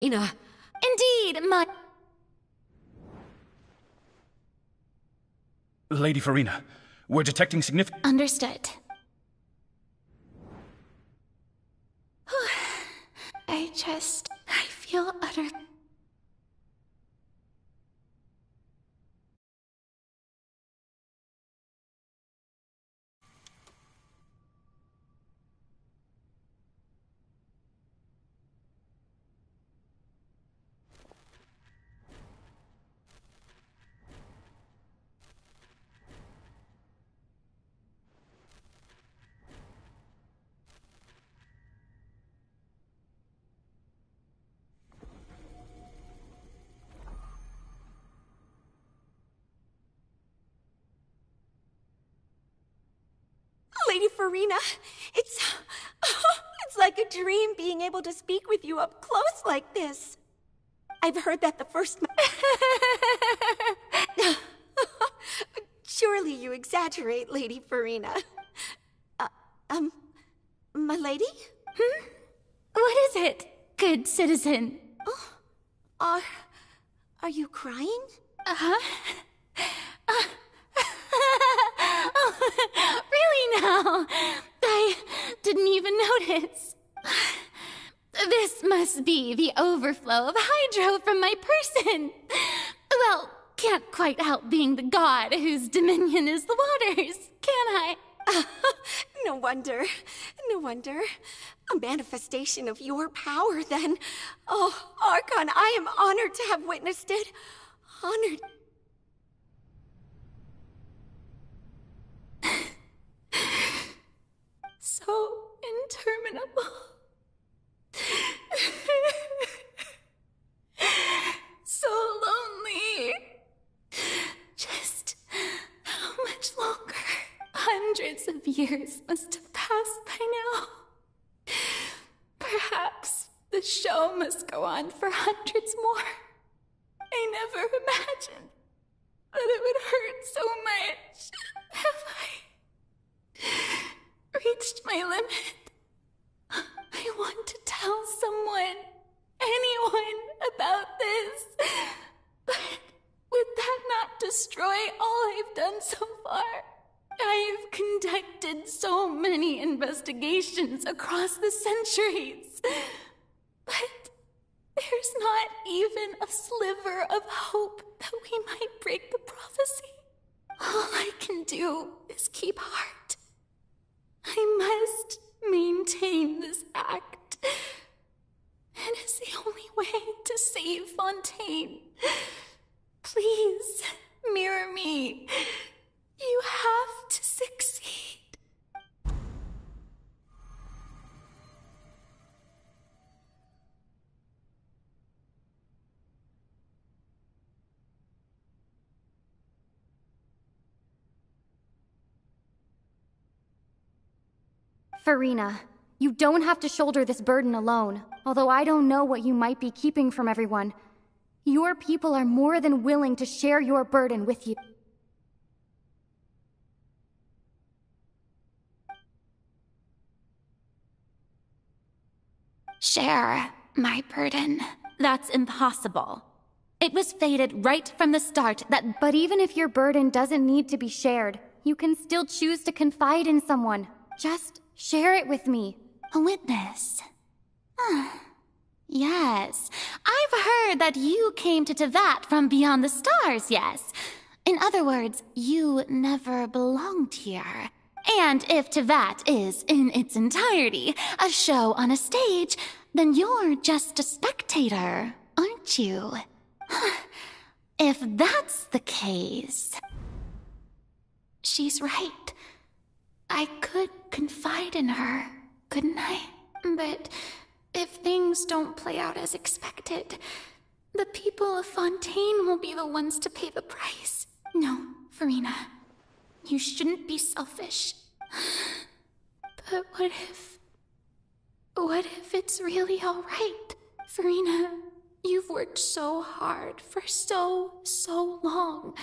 Ina. Indeed, my... Lady Furina, we're detecting significant... Understood. I feel utter... Lady Furina, it's like a dream being able to speak with you up close like this. I've heard that the first... Surely you exaggerate, Lady Furina. My lady? What is it, good citizen? Oh, are you crying? Really now? I didn't even notice. This must be the overflow of hydro from my person. Well, can't quite help being the god whose dominion is the waters, can I? No wonder. No wonder. A manifestation of your power, then. Oh, Archon, I am honored to have witnessed it. Honored. So interminable. So lonely. Just how much longer? Hundreds of years must have passed by now. Perhaps the show must go on for hundreds more. I never imagined that it would hurt so much. Have I reached my limit? I want to tell someone, anyone, about this. But would that not destroy all I've done so far? I've conducted so many investigations across the centuries. But there's not even a sliver of hope that we might break the prophecy. All I can do is keep heart. I must maintain this act. It is the only way to save Fontaine. Please, mirror me. You have to succeed. Furina, you don't have to shoulder this burden alone, although I don't know what you might be keeping from everyone. Your people are more than willing to share your burden with you. Share my burden. That's impossible. It was fated right from the start that... But even if your burden doesn't need to be shared, you can still choose to confide in someone. Just share it with me. A witness. Yes. I've heard that you came to Tevat from beyond the stars, yes. In other words, you never belonged here. And if Tevat is, in its entirety, a show on a stage, then you're just a spectator, aren't you? If that's the case... She's right. I could confide in her, couldn't I? But if things don't play out as expected, the people of Fontaine will be the ones to pay the price. No, Furina. You shouldn't be selfish. But what if it's really all right? Furina, you've worked so hard for so long.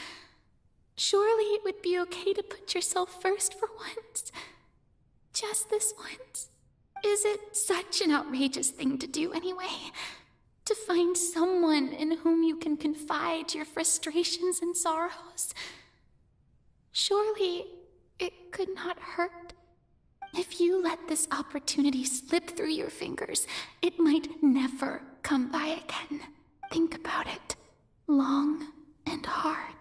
Surely it would be okay to put yourself first for once. Just this once. Is it such an outrageous thing to do anyway? To find someone in whom you can confide your frustrations and sorrows. Surely it could not hurt. If you let this opportunity slip through your fingers, it might never come by again. Think about it long and hard.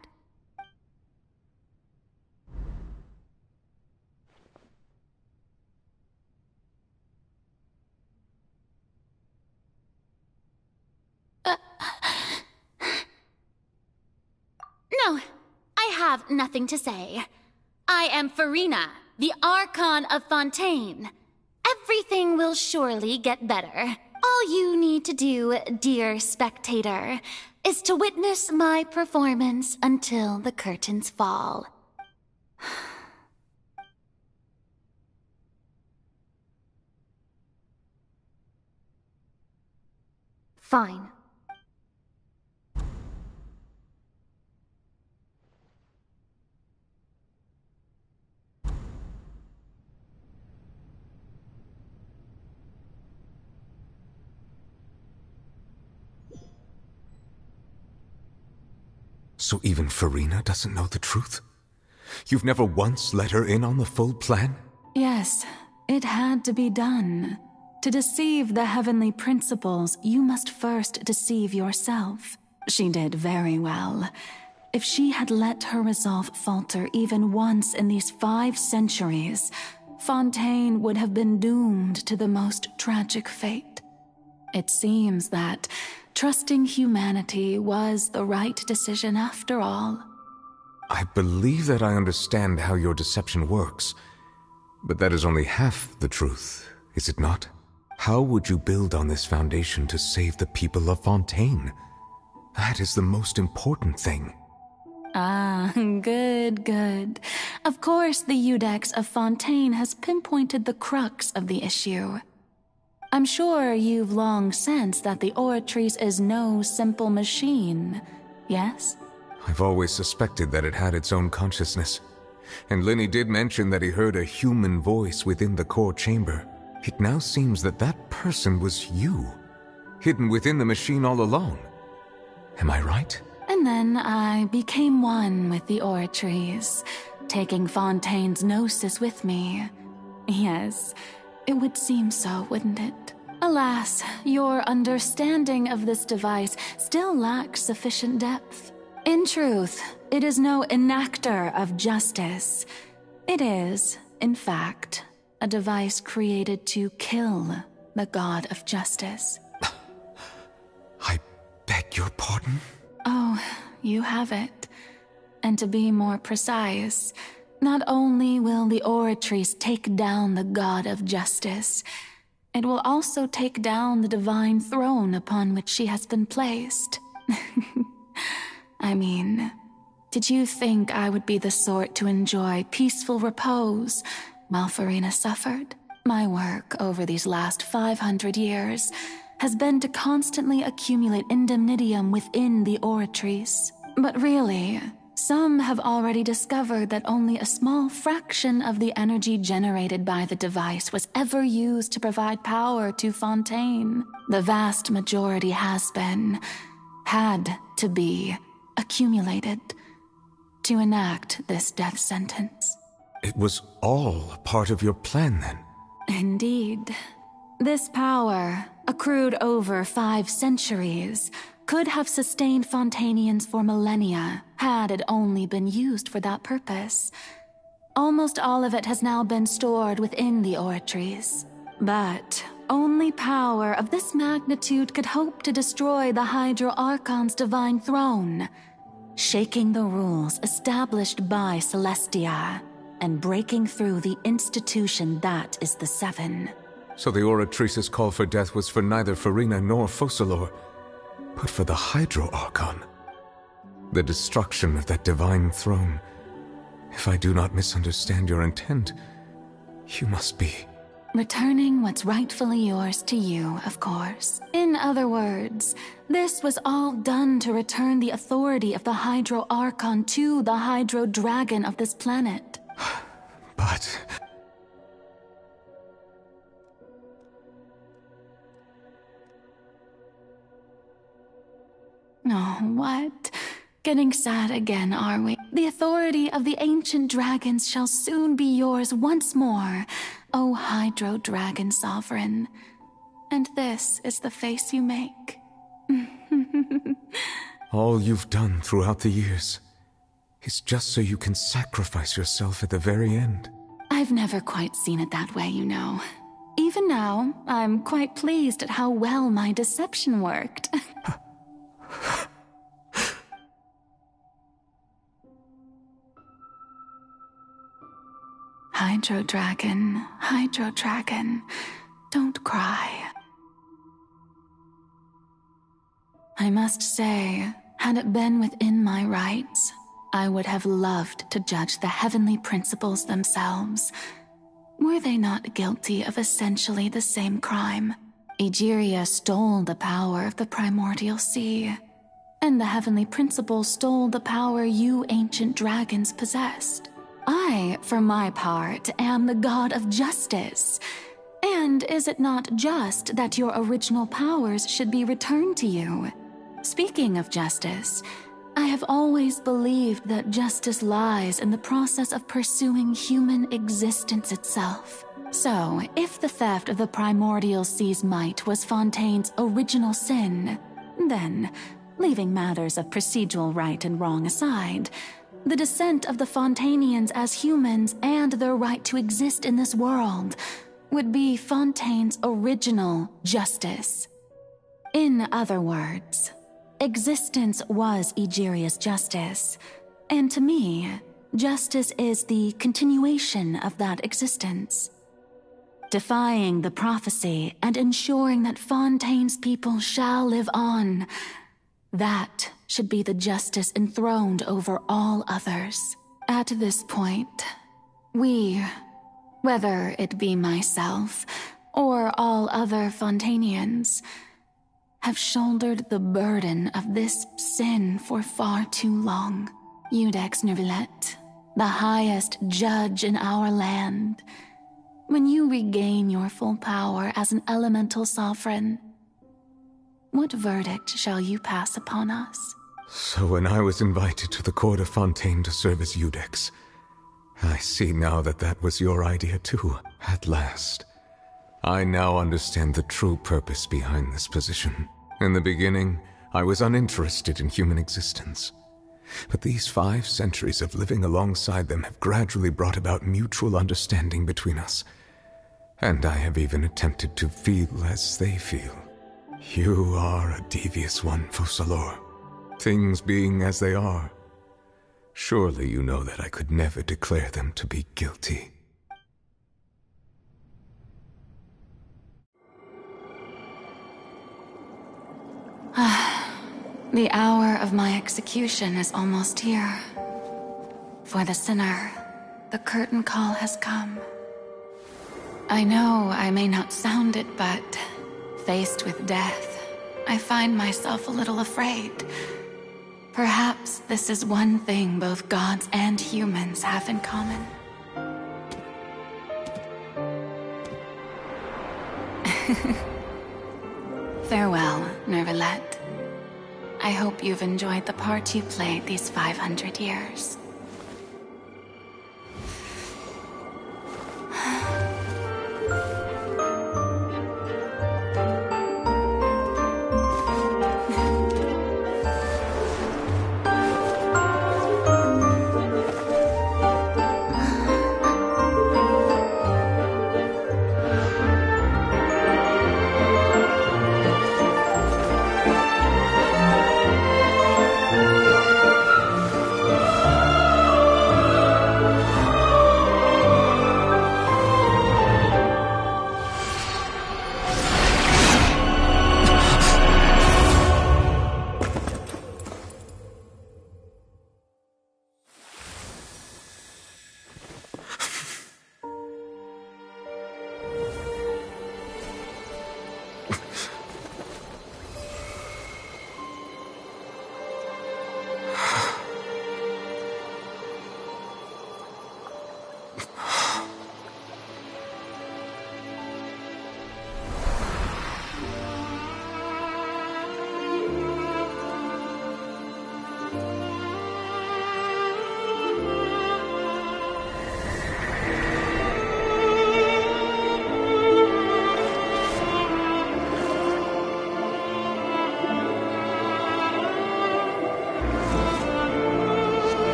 No, I have nothing to say. I am Furina, the Archon of Fontaine. Everything will surely get better. All you need to do, dear spectator, is to witness my performance until the curtains fall. Fine. So even Furina doesn't know the truth? You've never once let her in on the full plan? Yes, it had to be done. To deceive the heavenly principles, you must first deceive yourself. She did very well. If she had let her resolve falter even once in these 5 centuries, Fontaine would have been doomed to the most tragic fate. It seems that trusting humanity was the right decision after all. I believe that I understand how your deception works, but that is only half the truth, is it not? How would you build on this foundation to save the people of Fontaine? That is the most important thing. Ah, good. Of course, the Iudex of Fontaine has pinpointed the crux of the issue. I'm sure you've long sensed that the Oratrice is no simple machine, yes? I've always suspected that it had its own consciousness. And Lenny did mention that he heard a human voice within the core chamber. It now seems that that person was you, hidden within the machine all along. Am I right? And then I became one with the Oratrice, taking Fontaine's gnosis with me. Yes, it would seem so, wouldn't it? Alas, your understanding of this device still lacks sufficient depth. In truth, it is no enactor of justice. It is, in fact, a device created to kill the god of justice. I beg your pardon? Oh, you have it. And to be more precise, not only will the Oratrice take down the god of justice, it will also take down the divine throne upon which she has been placed. I mean, did you think I would be the sort to enjoy peaceful repose while Furina suffered? My work over these last 500 years has been to constantly accumulate indemnitium within the Oratrice. But really, some have already discovered that only a small fraction of the energy generated by the device was ever used to provide power to Fontaine. The vast majority had to be, accumulated to enact this death sentence. It was all a part of your plan, then? Indeed. This power, accrued over 5 centuries, could have sustained Fontainians for millennia, had it only been used for that purpose. Almost all of it has now been stored within the Oratrice. But only power of this magnitude could hope to destroy the Hydro Archon's divine throne, shaking the rules established by Celestia, and breaking through the institution that is the Seven. So the Oratrice's call for death was for neither Furina nor Focalor, but for the Hydro Archon. The destruction of that divine throne. If I do not misunderstand your intent, you must be... returning what's rightfully yours to you, of course. In other words, this was all done to return the authority of the Hydro Archon to the Hydro Dragon of this planet. But... Oh, what? Getting sad again, are we? The authority of the ancient dragons shall soon be yours once more, O Hydro Dragon Sovereign. And this is the face you make. All you've done throughout the years is just so you can sacrifice yourself at the very end. I've never quite seen it that way, you know. Even now, I'm quite pleased at how well my deception worked. Hydro Dragon, don't cry. I must say, had it been within my rights, I would have loved to judge the heavenly principles themselves. Were they not guilty of essentially the same crime? Egeria stole the power of the primordial sea, and the heavenly principles stole the power you ancient dragons possessed. I, for my part, am the god of justice. And is it not just that your original powers should be returned to you? Speaking of justice, I have always believed that justice lies in the process of pursuing human existence itself. So, if the theft of the primordial sea's might was Fontaine's original sin, then, leaving matters of procedural right and wrong aside, the descent of the Fontanians as humans and their right to exist in this world would be Fontaine's original justice. In other words, existence was Egeria's justice, and to me, justice is the continuation of that existence. Defying the prophecy and ensuring that Fontaine's people shall live on, that should be the justice enthroned over all others. At this point, we, whether it be myself or all other Fontanians, have shouldered the burden of this sin for far too long. Iudex Neuvillette, the highest judge in our land, when you regain your full power as an elemental sovereign, what verdict shall you pass upon us? So when I was invited to the court of Fontaine to serve as Iudex, I see now that that was your idea too, at last. I now understand the true purpose behind this position. In the beginning, I was uninterested in human existence. But these 5 centuries of living alongside them have gradually brought about mutual understanding between us. And I have even attempted to feel as they feel. You are a devious one, Focalors. Things being as they are, surely you know that I could never declare them to be guilty. The hour of my execution is almost here. For the sinner, the curtain call has come. I know I may not sound it, but faced with death, I find myself a little afraid. Perhaps this is one thing both gods and humans have in common. Farewell, Neuvillette. I hope you've enjoyed the part you played these 500 years.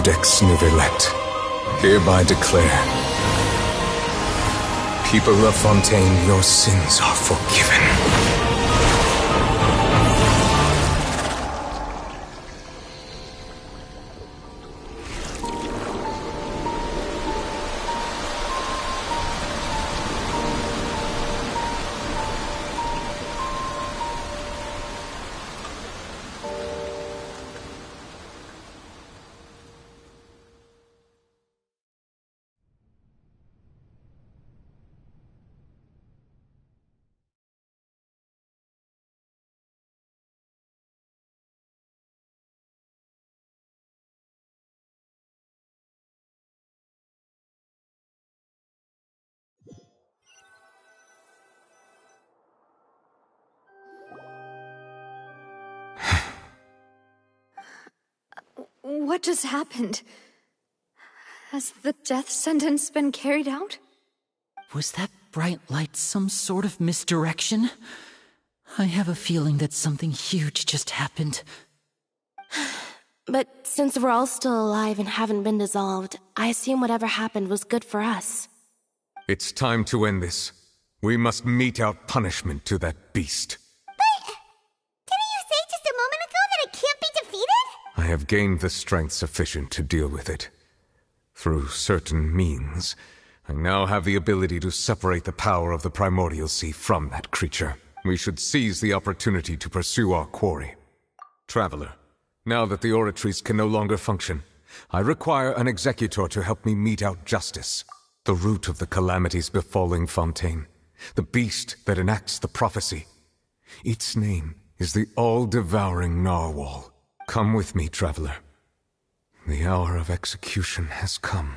Codex Nouvellette, hereby declare, people of Fontaine, your sins are forgiven. What just happened? Has the death sentence been carried out? Was that bright light some sort of misdirection? I have a feeling that something huge just happened. But since we're all still alive and haven't been dissolved, I assume whatever happened was good for us. It's time to end this. We must mete out punishment to that beast. But didn't you say just a moment ago that it can't be defeated? I have gained the strength sufficient to deal with it. Through certain means, I now have the ability to separate the power of the Primordial Sea from that creature. We should seize the opportunity to pursue our quarry. Traveler, now that the oratories can no longer function, I require an executor to help me mete out justice. The root of the calamities befalling Fontaine. The beast that enacts the prophecy. Its name is the all-devouring narwhal. Come with me, traveler. The hour of execution has come.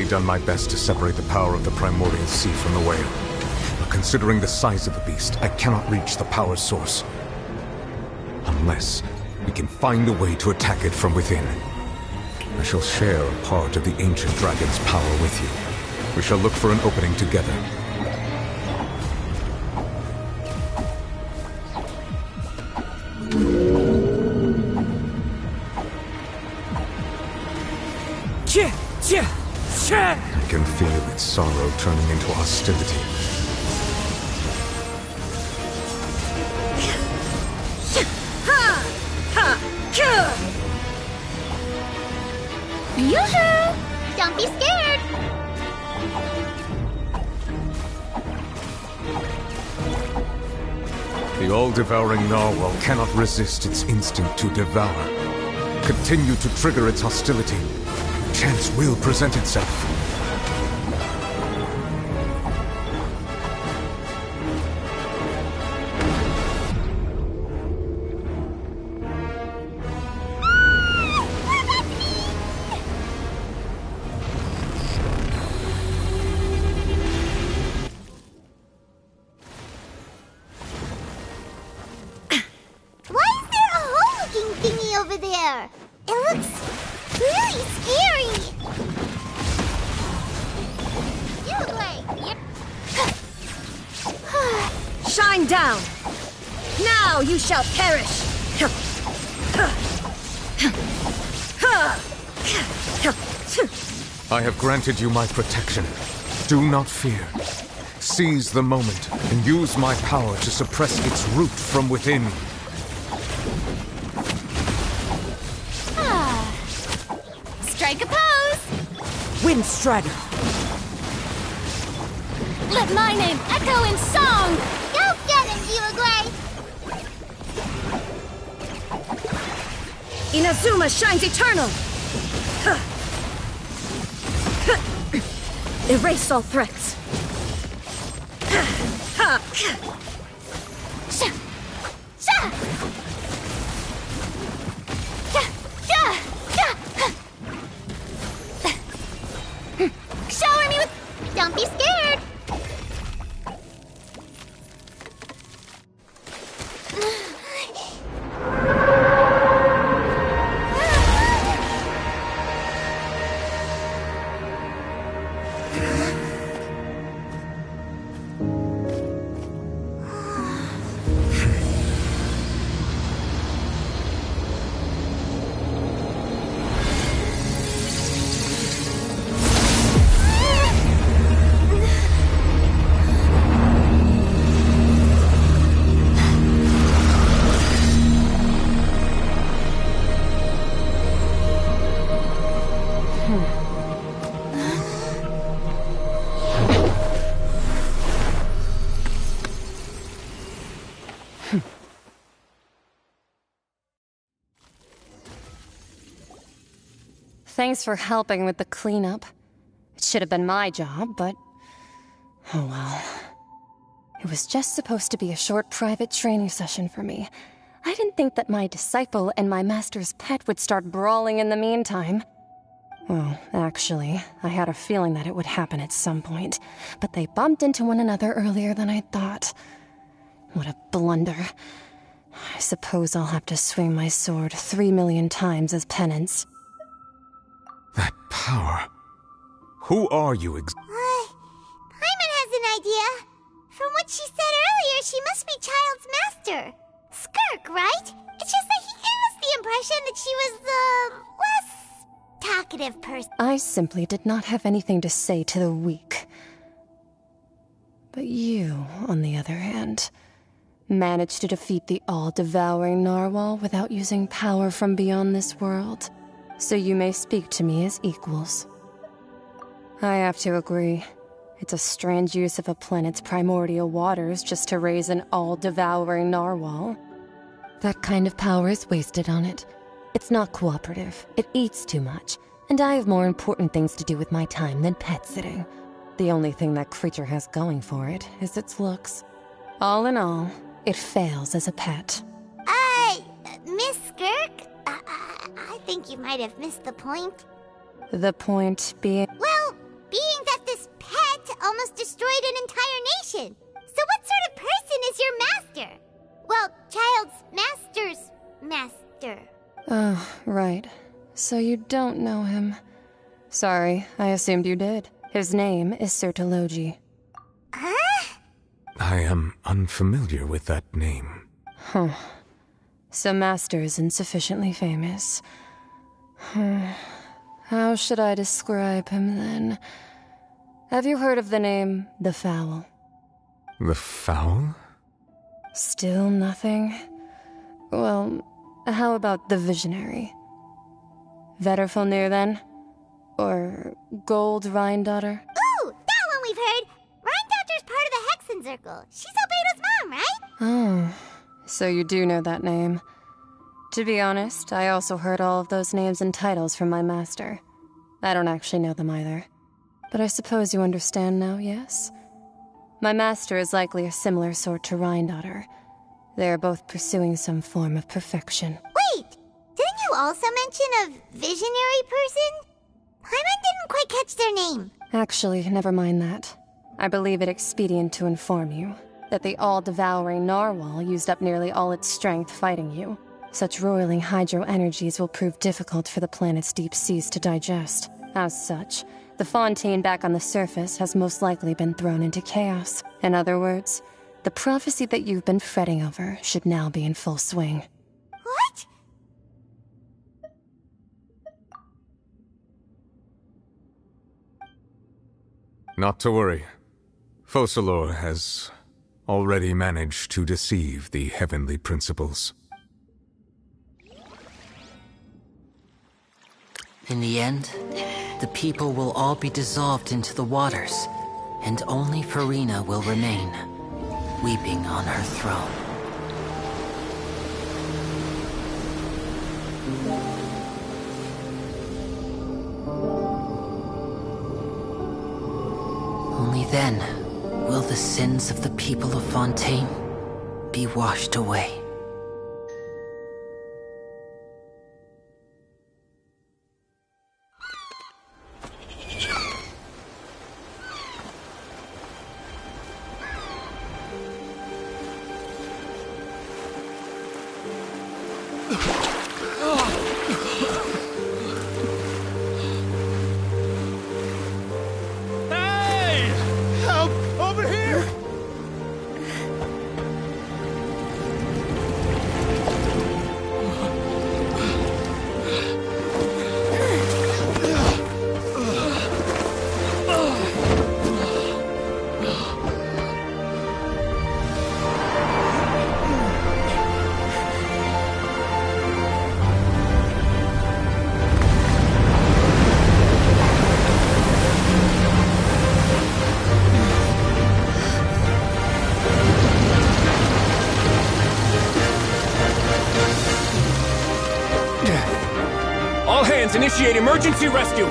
Done my best to separate the power of the Primordial Sea from the whale. But considering the size of the beast, I cannot reach the power source. Unless we can find a way to attack it from within. I shall share a part of the ancient dragon's power with you. We shall look for an opening together. I can feel its sorrow turning into hostility. Yoo-hoo! Don't be scared! The all-devouring narwhal cannot resist its instinct to devour. Continue to trigger its hostility. Chance will present itself. Why is there a hole-looking thingy over there? It looks really scary. You look like Shine down! Now you shall perish! I have granted you my protection. Do not fear. Seize the moment and use my power to suppress its root from within. Strike a pose! Windstrider! Let my name echo in song! Go get him, Gray! Inazuma shines eternal! Erase all threats. Shower me with... Don't be scared! Thanks for helping with the cleanup. It should have been my job, but... oh well. It was just supposed to be a short private training session for me. I didn't think that my disciple and my master's pet would start brawling in the meantime. Well, actually, I had a feeling that it would happen at some point, but they bumped into one another earlier than I thought. What a blunder. I suppose I'll have to swing my sword 3 million times as penance. That power. Who are you Paimon has an idea. From what she said earlier, she must be Child's master. Skirk, right? It's just that he gave us the impression that she was the less talkative person. I simply did not have anything to say to the weak. But you, on the other hand, managed to defeat the all-devouring narwhal without using power from beyond this world. So you may speak to me as equals. I have to agree. It's a strange use of a planet's primordial waters just to raise an all-devouring narwhal. That kind of power is wasted on it. It's not cooperative. It eats too much. And I have more important things to do with my time than pet sitting. The only thing that creature has going for it is its looks. All in all, it fails as a pet. Miss Skirk? I think you might have missed the point. The point being... Well, being that this pet almost destroyed an entire nation. So what sort of person is your master? Well, Child's master's master. Oh, right. So you don't know him. Sorry, I assumed you did. His name is Sertologi. Huh? I am unfamiliar with that name. Huh. So Master isn't sufficiently famous. How should I describe him, then? Have you heard of the name The Fowl? The Fowl? Still nothing? Well, how about The Visionary? Vetterfulnir, then? Or Gold Rhindaughter? Ooh, that one we've heard! Rhindaughter's part of the Hexen Circle. She's Albedo's mom, right? Oh, so you do know that name. To be honest, I also heard all of those names and titles from my master. I don't actually know them either. But I suppose you understand now, yes? My master is likely a similar sort to Rhindaughter. They are both pursuing some form of perfection. Wait! Didn't you also mention a visionary person? Paimon didn't quite catch their name. Actually, never mind that. I believe it expedient to inform you that the all-devouring narwhal used up nearly all its strength fighting you. Such roiling hydro energies will prove difficult for the planet's deep seas to digest. As such, the Fontaine back on the surface has most likely been thrown into chaos. In other words, the prophecy that you've been fretting over should now be in full swing. What? Not to worry. Focalor has already managed to deceive the heavenly principles. In the end, the people will all be dissolved into the waters, and only Furina will remain, weeping on her throne. then will the sins of the people of Fontaine be washed away. All hands, initiate emergency rescue!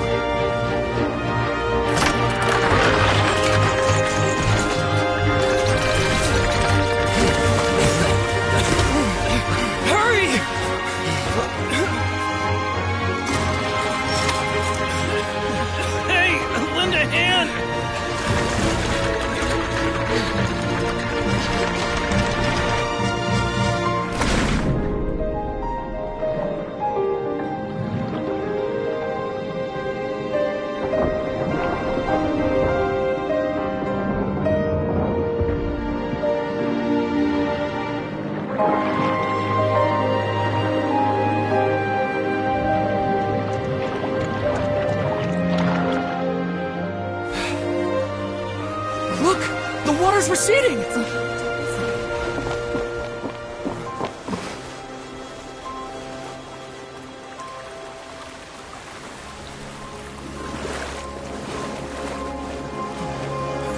Hurry! Hey, lend a hand! Look! The water's receding!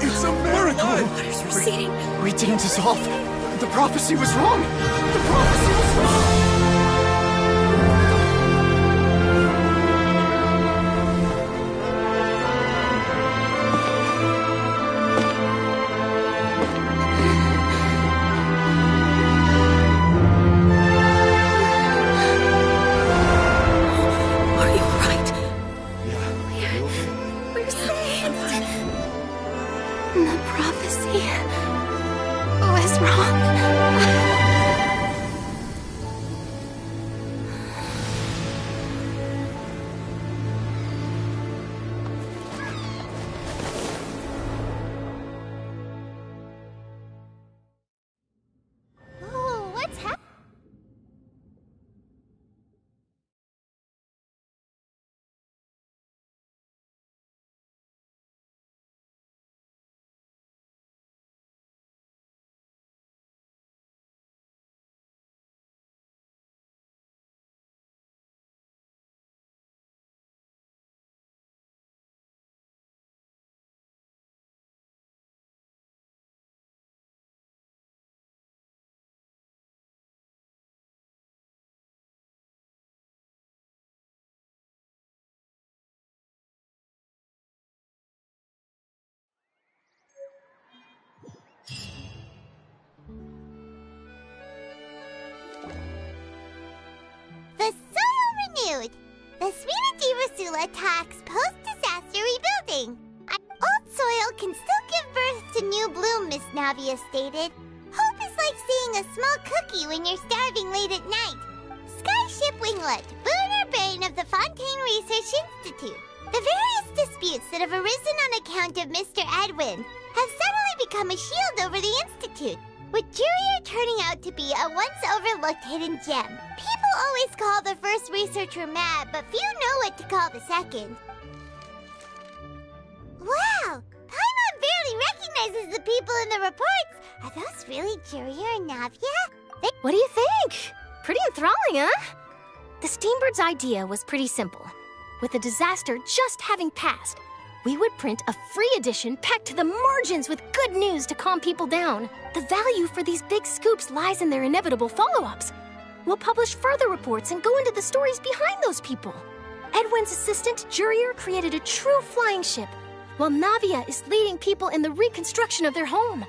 It's a miracle! Water's receding. We didn't dissolve. The prophecy was wrong. The prophecy was wrong. We're saved. The prophecy was wrong. Oh, what's happening? The soil renewed. The Sweet Rasula attacks post-disaster rebuilding. Old soil can still give birth to new bloom, Miss Navia stated. Hope is like seeing a small cookie when you're starving late at night. Skyship Winglet, booner brain of the Fontaine Research Institute. The various disputes that have arisen on account of Mr. Edwin have suddenly become a shield over the Institute, with Jurier turning out to be a once-overlooked hidden gem. People always call the first researcher mad, but few know what to call the second. Wow! Paimon barely recognizes the people in the reports. Are those really Jurier and Navia? What do you think? Pretty enthralling, huh? The Steambird's idea was pretty simple. With the disaster just having passed, we would print a free edition packed to the margins with good news to calm people down. The value for these big scoops lies in their inevitable follow-ups. We'll publish further reports and go into the stories behind those people. Edwin's assistant, Jurier, created a true flying ship, while Navia is leading people in the reconstruction of their home.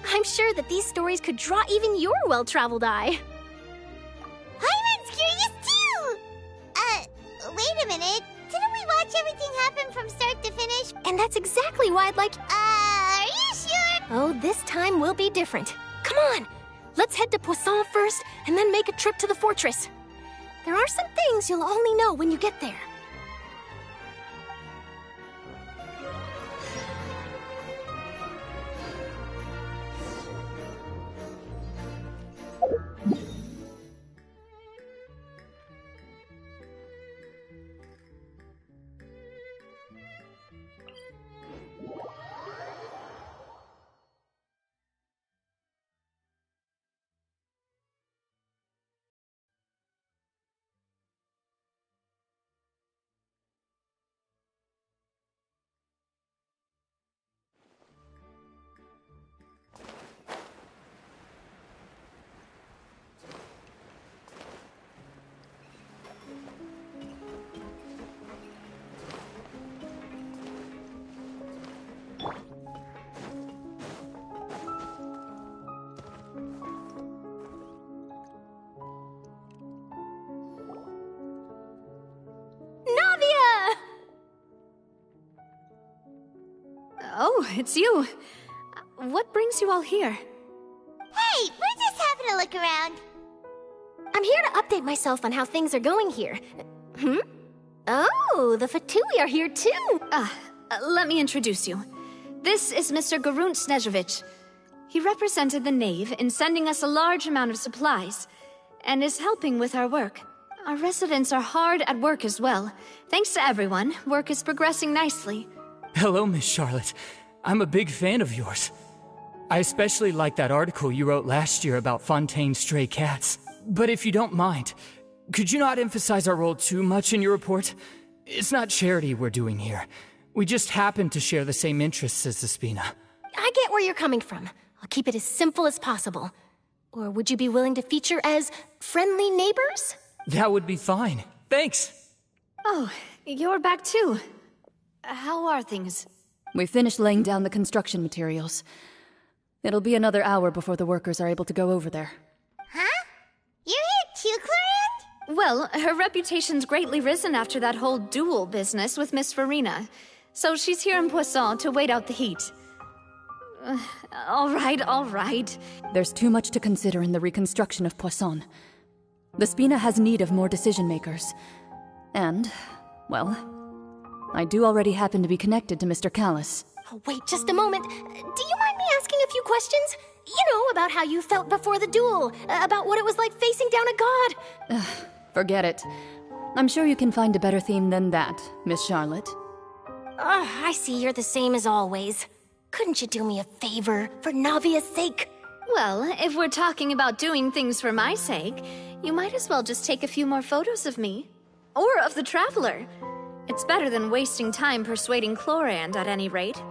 I'm sure that these stories could draw even your well-traveled eye. Paimon's curious too! Wait a minute. Didn't we watch everything happen from start to finish? And that's exactly why I'd like... Are you sure? Oh, this time will be different. Come on! Let's head to Poisson first, and then make a trip to the fortress. There are some things you'll only know when you get there. Oh, it's you. What brings you all here? Hey, we're just having a look around. I'm here to update myself on how things are going here. Oh, the Fatui are here too. Let me introduce you. This is Mr. Garunt Snežević. He represented the Knave in sending us a large amount of supplies, and is helping with our work. Our residents are hard at work as well. Thanks to everyone, work is progressing nicely. Hello, Miss Charlotte. I'm a big fan of yours. I especially like that article you wrote last year about Fontaine's stray cats. But if you don't mind, could you not emphasize our role too much in your report? It's not charity we're doing here. We just happen to share the same interests as the Spina. I get where you're coming from. I'll keep it as simple as possible. Or would you be willing to feature as friendly neighbors? That would be fine. Thanks. Oh, you're back too. How are things? We finished laying down the construction materials. It'll be another hour before the workers are able to go over there. Huh? You're here too, Clarant? Well, her reputation's greatly risen after that whole duel business with Miss Furina. So she's here in Poisson to wait out the heat. All right. There's too much to consider in the reconstruction of Poisson. The Spina has need of more decision-makers. And, well, I do already happen to be connected to Mr. Callis. Oh, wait just a moment. Do you mind me asking a few questions? You know, about how you felt before the duel, about what it was like facing down a god. Forget it. I'm sure you can find a better theme than that, Miss Charlotte. I see you're the same as always. Couldn't you do me a favor, for Navia's sake? Well, if we're talking about doing things for my sake, you might as well just take a few more photos of me. Or of the Traveler. It's better than wasting time persuading Chlorand at any rate.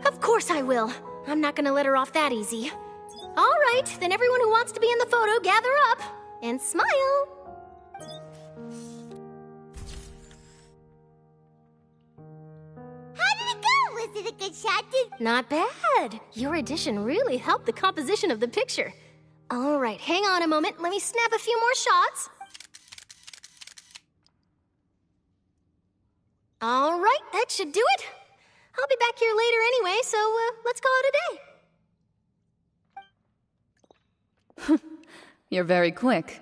Of course I will. I'm not gonna let her off that easy. All right, then everyone who wants to be in the photo, gather up. And smile. How did it go? Was it a good shot? Not bad. Your addition really helped the composition of the picture. All right, hang on a moment. Let me snap a few more shots. All right, that should do it. I'll be back here later anyway, so let's call it a day. You're very quick.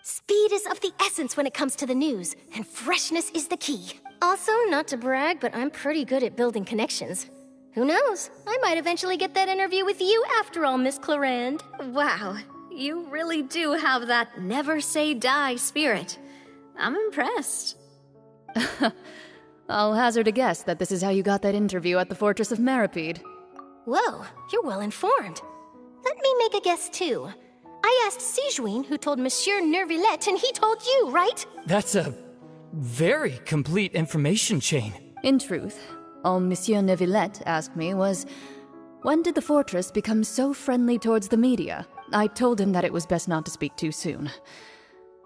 Speed is of the essence when it comes to the news, and freshness is the key. Also, not to brag, but I'm pretty good at building connections. Who knows? I might eventually get that interview with you after all, Miss Chlorand. Wow, you really do have that never say die spirit. I'm impressed. I'll hazard a guess that this is how you got that interview at the Fortress of Maripede. Whoa, you're well informed. Let me make a guess too. I asked Sijuin, who told Monsieur Nervillet, and he told you, right? That's a very complete information chain. In truth, all Monsieur Nervillet asked me was, when did the fortress become so friendly towards the media? I told him that it was best not to speak too soon.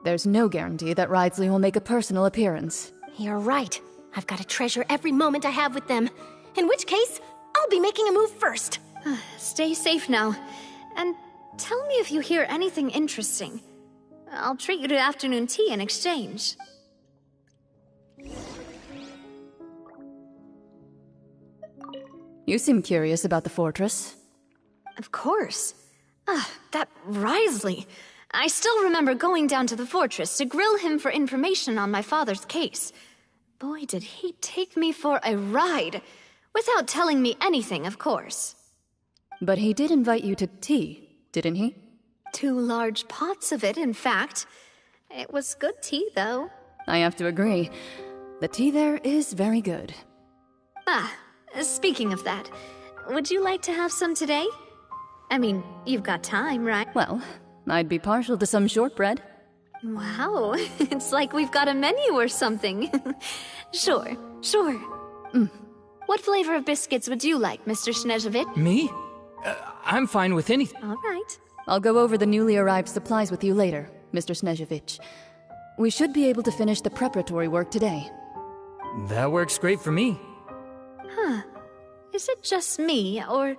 There's no guarantee that Ridsley will make a personal appearance. You're right. I've got to treasure every moment I have with them. In which case, I'll be making a move first. Stay safe now. And tell me if you hear anything interesting. I'll treat you to afternoon tea in exchange. You seem curious about the fortress. Of course. That Risley. I still remember going down to the fortress to grill him for information on my father's case. Boy, did he take me for a ride. Without telling me anything, of course. But he did invite you to tea, didn't he? 2 large pots of it, in fact. It was good tea, though. I have to agree. The tea there is very good. Speaking of that, would you like to have some today? I mean, you've got time, right? Well, I'd be partial to some shortbread. Wow, it's like we've got a menu or something. Sure. What flavor of biscuits would you like, Mr. Snezhevich? Me? I'm fine with anything. All right. I'll go over the newly arrived supplies with you later, Mr. Snezhevich. We should be able to finish the preparatory work today. That works great for me. Is it just me, or...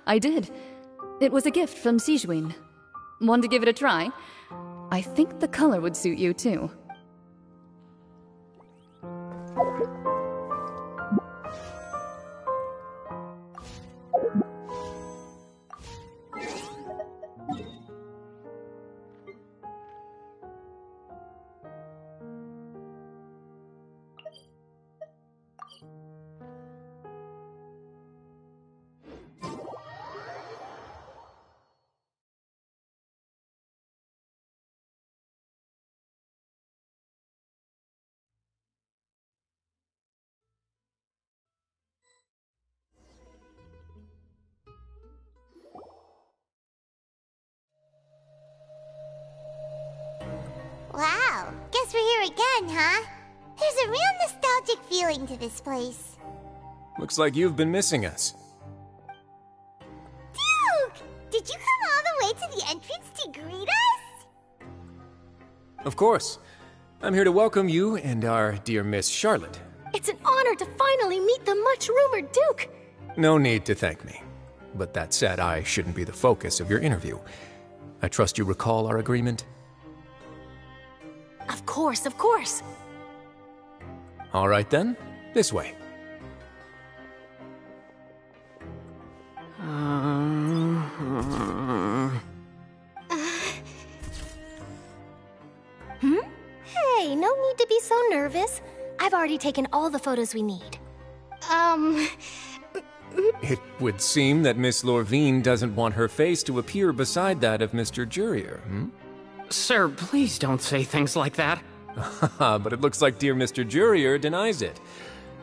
I did. It was a gift from Sijwin. Want to give it a try? I think the color would suit you, too. Wow, guess we're here again, huh? There's a real nostalgic feeling to this place. Looks like you've been missing us. Duke! Did you come all the way to the entrance to greet us? Of course. I'm here to welcome you and our dear Miss Charlotte. It's an honor to finally meet the much-rumored Duke. No need to thank me. But that said, I shouldn't be the focus of your interview. I trust you recall our agreement? Of course. All right then, this way. Hey, no need to be so nervous. I've already taken all the photos we need. It would seem that Miss Lorvine doesn't want her face to appear beside that of Mr. Jurier, Sir, please don't say things like that. But it looks like dear Mr. Jurier denies it.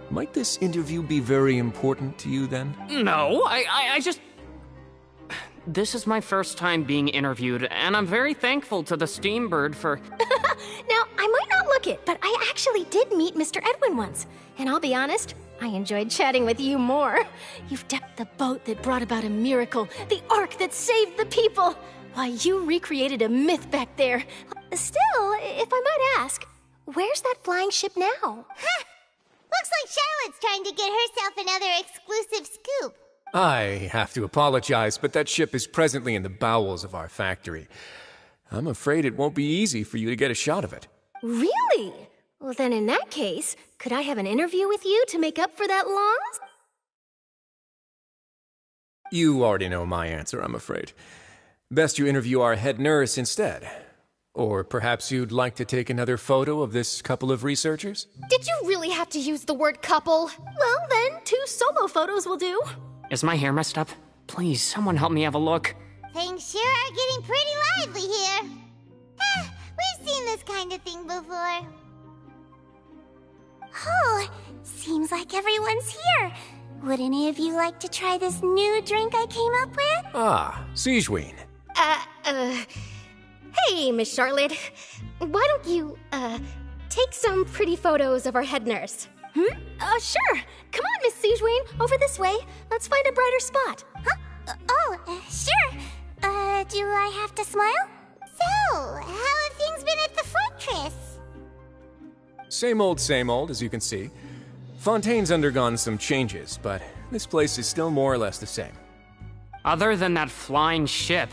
Might this interview be very important to you, then? No, I just... This is my first time being interviewed, and I'm very thankful to the Steambird for... Now, I might not look it, but I actually did meet Mr. Edwin once. And I'll be honest, I enjoyed chatting with you more. You've decked the boat that brought about a miracle, the ark that saved the people. Why, you recreated a myth back there. Still, if I might ask, where's that flying ship now? Huh! Looks like Charlotte's trying to get herself another exclusive scoop. I have to apologize, but that ship is presently in the bowels of our factory. I'm afraid it won't be easy for you to get a shot of it. Really? Well, then in that case, could I have an interview with you to make up for that loss? You already know my answer, I'm afraid. Best you interview our head nurse instead. Or perhaps you'd like to take another photo of this couple of researchers? Did you really have to use the word couple? Well, then, 2 solo photos will do. Is my hair messed up? Please, someone help me have a look. Things sure are getting pretty lively here. We've seen this kind of thing before. Oh, seems like everyone's here. Would any of you like to try this new drink I came up with? Ah, Sijwin. Hey, Miss Charlotte. Why don't you, take some pretty photos of our head nurse? Sure. Come on, Miss Sijwin. Over this way. Let's find a brighter spot. Huh? Sure. Do I have to smile? So, how have things been at the fortress? Same old, as you can see. Fontaine's undergone some changes, but this place is still more or less the same. Other than that flying ship,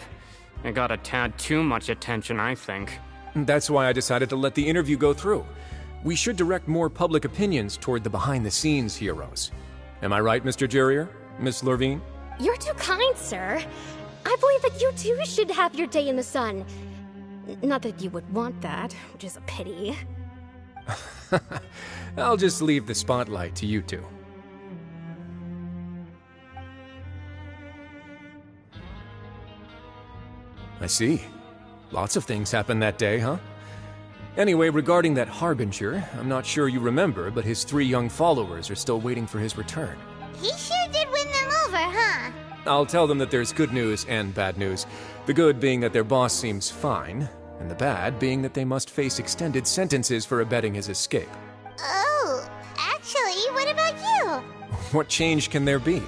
it got a tad too much attention, I think. That's why I decided to let the interview go through. We should direct more public opinions toward the behind-the-scenes heroes. Am I right, Mr. Jurrier? Miss Lurvine? You're too kind, sir. I believe that you too should have your day in the sun. Not that you would want that, which is a pity. I'll just leave the spotlight to you two. I see. Lots of things happened that day, huh? Anyway, regarding that Harbinger, I'm not sure you remember, but his 3 young followers are still waiting for his return. He sure did win them over, huh? I'll tell them that there's good news and bad news. The good being that their boss seems fine, and the bad being that they must face extended sentences for abetting his escape. Oh, actually, what about you? What change can there be?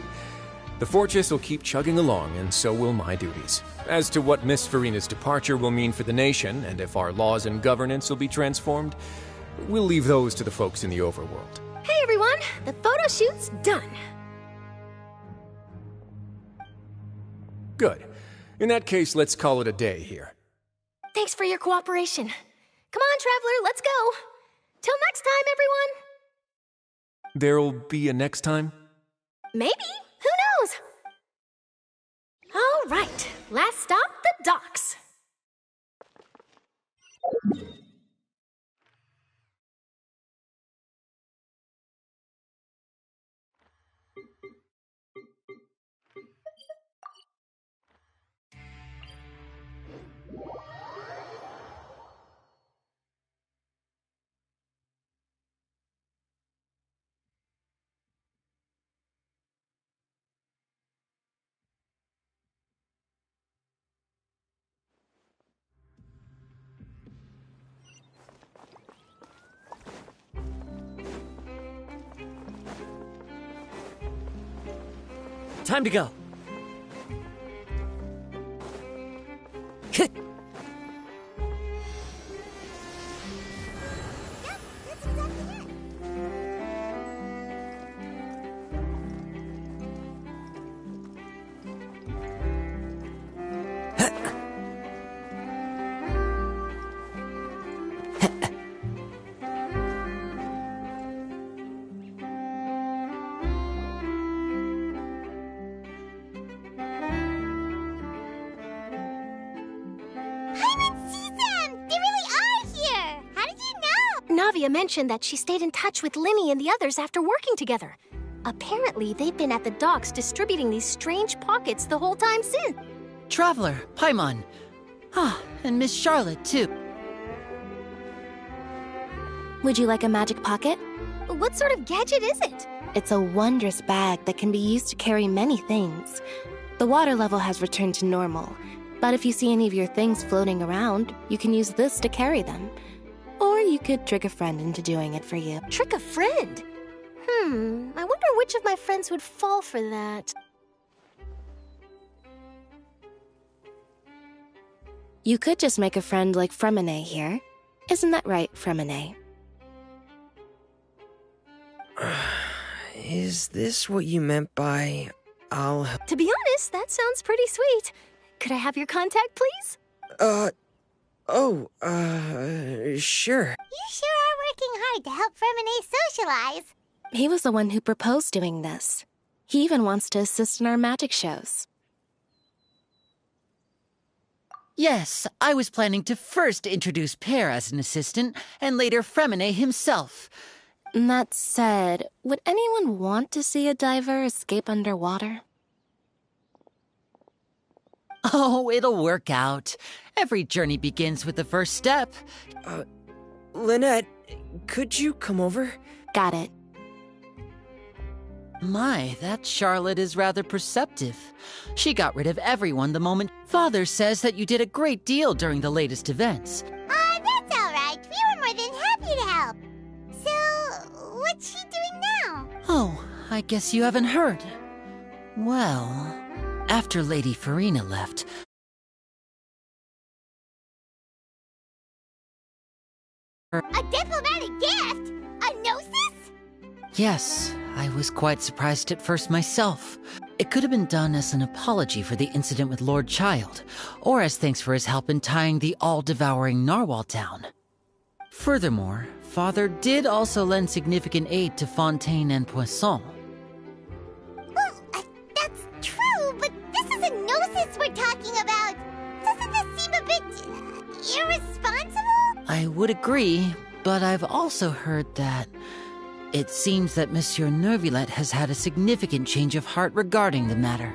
The fortress will keep chugging along, and so will my duties. As to what Miss Furina's departure will mean for the nation, and if our laws and governance will be transformed, we'll leave those to the folks in the overworld. Hey everyone, the photo shoot's done. Good. In that case, let's call it a day here. Thanks for your cooperation. Come on, Traveler, let's go. Till next time, everyone. There'll be a next time? Maybe. Who knows? All right. Last stop, the docks. Time to go. Navia mentioned that she stayed in touch with Linny and the others after working together. Apparently, they've been at the docks distributing these strange pockets the whole time since. Traveler, Paimon. And Miss Charlotte, too. Would you like a magic pocket? What sort of gadget is it? It's a wondrous bag that can be used to carry many things. The water level has returned to normal, but if you see any of your things floating around, you can use this to carry them. Or you could trick a friend into doing it for you. Trick a friend? I wonder which of my friends would fall for that. You could just make a friend like Fremine here. Isn't that right, Fremine? Is this what you meant by, I'll... To be honest, that sounds pretty sweet. Could I have your contact, please? Sure. You sure are working hard to help Fremine socialize. He was the one who proposed doing this. He even wants to assist in our magic shows. Yes, I was planning to first introduce Pear as an assistant, and later Fremine himself. That said, would anyone want to see a diver escape underwater? Oh, it'll work out. Every journey begins with the first step. Lynette, could you come over? Got it. My, that Charlotte is rather perceptive. She got rid of everyone the moment. Father says that you did a great deal during the latest events. That's all right. We were more than happy to help. So, what's she doing now? Oh, I guess you haven't heard. Well, after Lady Furina left... A diplomatic gift? A gnosis? Yes, I was quite surprised at first myself. It could have been done as an apology for the incident with Lord Child, or as thanks for his help in tying the all-devouring narwhal down. Furthermore, Father did also lend significant aid to Fontaine and Poisson. Well, that's true, but this is a gnosis we're talking about. Doesn't this seem a bit irresponsible? I would agree, but I've also heard that it seems that Monsieur Neuvillette has had a significant change of heart regarding the matter.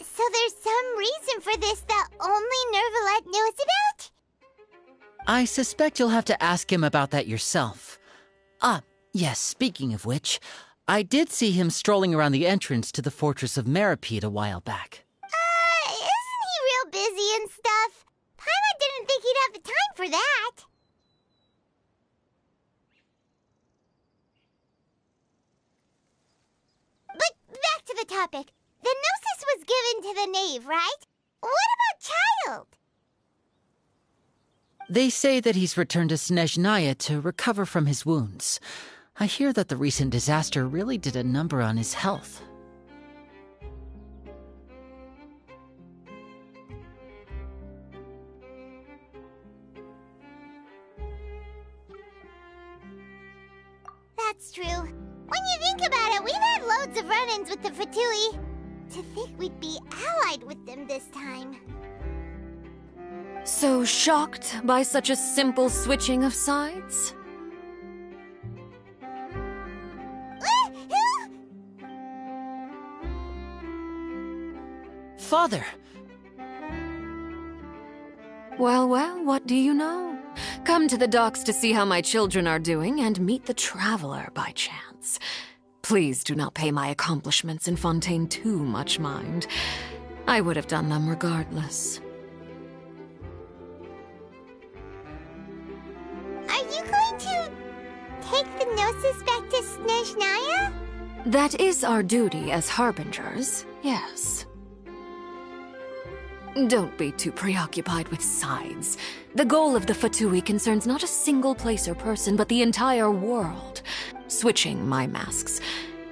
So there's some reason for this that only Neuvillette knows about? I suspect you'll have to ask him about that yourself. Ah, yes, speaking of which, I did see him strolling around the entrance to the Fortress of Meripede a while back. Isn't he real busy and stuff? Paimon didn't think he'd have the time for that. But back to the topic. The Gnosis was given to the knave, right? What about Child? They say that he's returned to Snezhnaya to recover from his wounds. I hear that the recent disaster really did a number on his health. That's true. When you think about it, we've had loads of run-ins with the Fatui. To think we'd be allied with them this time. So shocked by such a simple switching of sides? Father! Well, well, what do you know? Come to the docks to see how my children are doing and meet the Traveler by chance. Please do not pay my accomplishments in Fontaine too much mind. I would have done them regardless. Are you going to take the Gnosis back to Snezhnaya? That is our duty as Harbingers, yes. Don't be too preoccupied with sides. The goal of the Fatui concerns not a single place or person, but the entire world. Switching my masks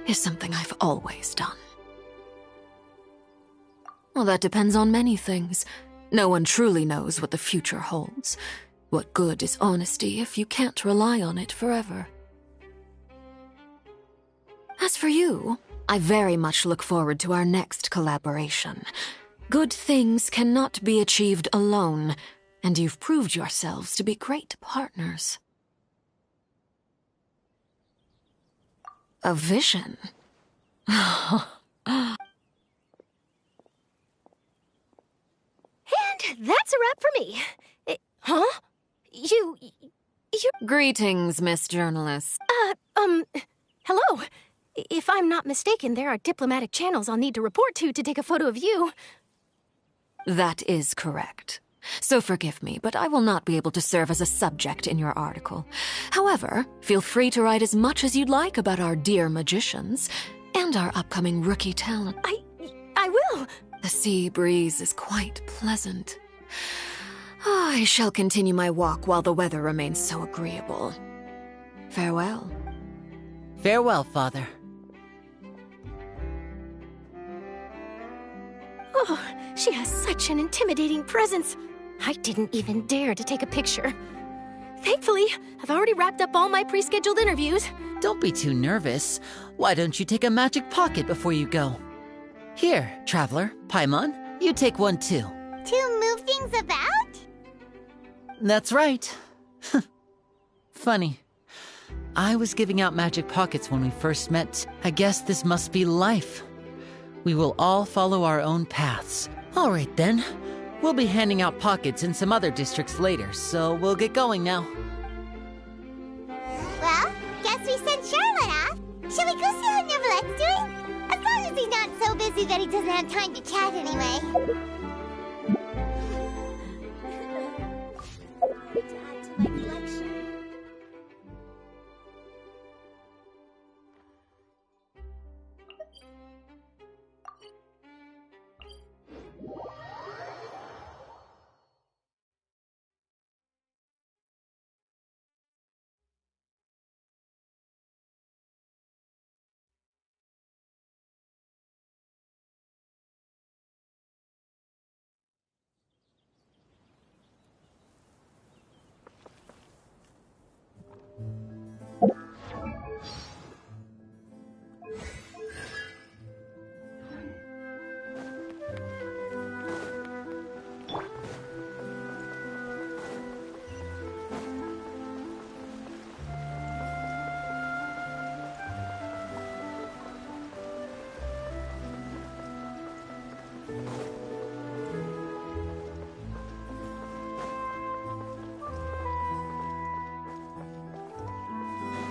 is something I've always done. Well, that depends on many things. No one truly knows what the future holds. What good is honesty if you can't rely on it forever? As for you, I very much look forward to our next collaboration. Good things cannot be achieved alone, and you've proved yourselves to be great partners. A vision? And that's a wrap for me. Huh? You... Greetings, Miss Journalist. Hello. If I'm not mistaken, there are diplomatic channels I'll need to report to take a photo of you. That is correct. So forgive me, but I will not be able to serve as a subject in your article. However, feel free to write as much as you'd like about our dear magicians and our upcoming rookie talent. I will. The sea breeze is quite pleasant. I shall continue my walk while the weather remains so agreeable. Farewell. Farewell, Father. Oh, she has such an intimidating presence. I didn't even dare to take a picture. Thankfully, I've already wrapped up all my pre-scheduled interviews. Don't be too nervous. Why don't you take a magic pocket before you go? Here, Traveler, Paimon, you take one too. To move things about? That's right. Funny. I was giving out magic pockets when we first met. I guess this must be life. We will all follow our own paths. All right then. We'll be handing out pockets in some other districts later, so we'll get going now. Well, guess we sent Charlotte off. Shall we go see how Neverlette's doing? As long as he's not so busy that he doesn't have time to chat anyway.